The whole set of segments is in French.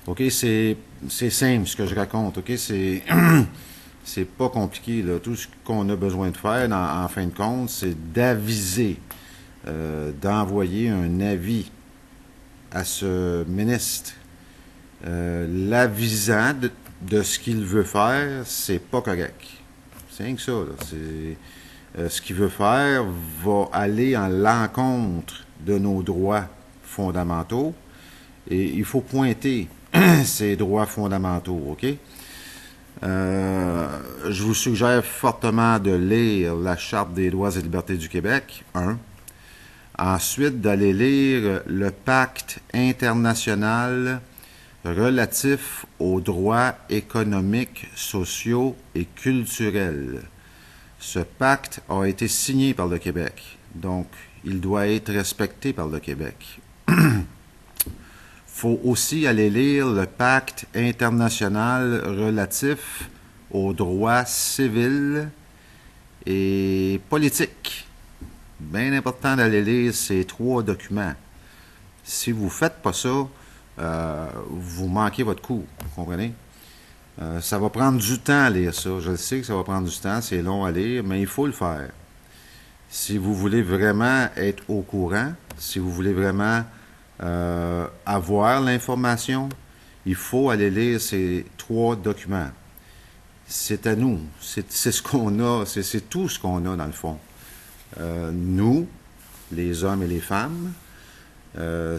OK, c'est simple ce que je raconte. OK, c'est pas compliqué, là. Tout ce qu'on a besoin de faire, en fin de compte, c'est d'aviser, d'envoyer un avis à ce ministre. L'avisant de ce qu'il veut faire, c'est pas correct. C'est rien que ça, là. Ce qu'il veut faire va aller en l'encontre de nos droits fondamentaux et il faut pointer ces droits fondamentaux, OK? Je vous suggère fortement de lire la Charte des droits et libertés du Québec, un. Ensuite, d'aller lire le Pacte international relatif aux droits économiques, sociaux et culturels. Ce pacte a été signé par le Québec, donc il doit être respecté par le Québec. Faut aussi aller lire le Pacte international relatif aux droits civils et politiques. Bien important d'aller lire ces trois documents. Si vous ne faites pas ça, vous manquez votre coup, vous comprenez? Ça va prendre du temps à lire ça. Je le sais que ça va prendre du temps, c'est long à lire, mais il faut le faire. Si vous voulez vraiment être au courant, si vous voulez vraiment avoir l'information, il faut aller lire ces trois documents. C'est à nous. C'est ce qu'on a. C'est tout ce qu'on a, dans le fond. Nous, les hommes et les femmes,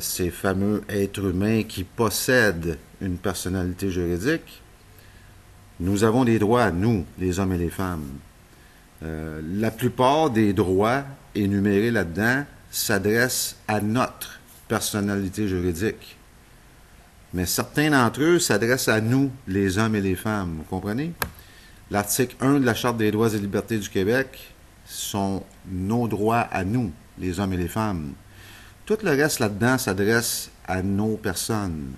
ces fameux êtres humains qui possèdent une personnalité juridique, nous avons des droits, nous, les hommes et les femmes. La plupart des droits énumérés là-dedans s'adressent à notre personnalité juridique. Mais certains d'entre eux s'adressent à nous, les hommes et les femmes. Vous comprenez? L'article 1 de la Charte des droits et libertés du Québec sont nos droits à nous, les hommes et les femmes. Tout le reste là-dedans s'adresse à nos personnes.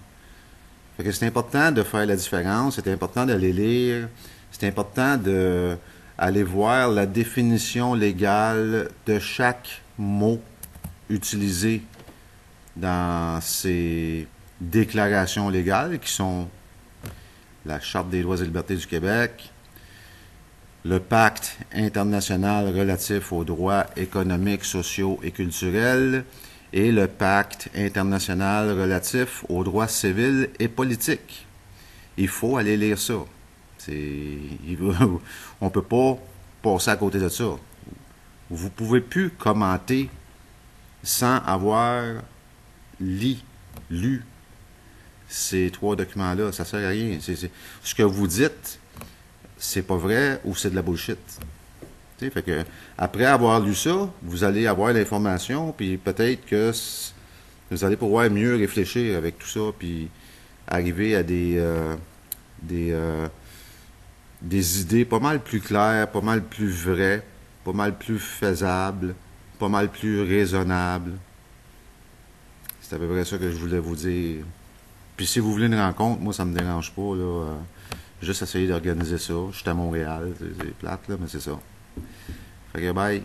Fait que c'est important de faire la différence, c'est important d'aller lire, c'est important d'aller voir la définition légale de chaque mot utilisé dans ces déclarations légales qui sont la Charte des droits et libertés du Québec, le Pacte international relatif aux droits économiques, sociaux et culturels et le Pacte international relatif aux droits civils et politiques. Il faut aller lire ça. On ne peut pas passer à côté de ça. Vous ne pouvez plus commenter sans avoir lu ces trois documents-là. Ça ne sert à rien. Ce que vous dites, c'est pas vrai ou c'est de la bullshit. Fait que, après avoir lu ça, vous allez avoir l'information, puis peut-être que vous allez pouvoir mieux réfléchir avec tout ça, puis arriver à des idées pas mal plus claires, pas mal plus vraies, pas mal plus faisables, pas mal plus raisonnables. C'est à peu près ça que je voulais vous dire. Puis si vous voulez une rencontre, moi ça me dérange pas, là. Juste essayer d'organiser ça. Je suis à Montréal, c'est plate, là, mais c'est ça. Fait que bye.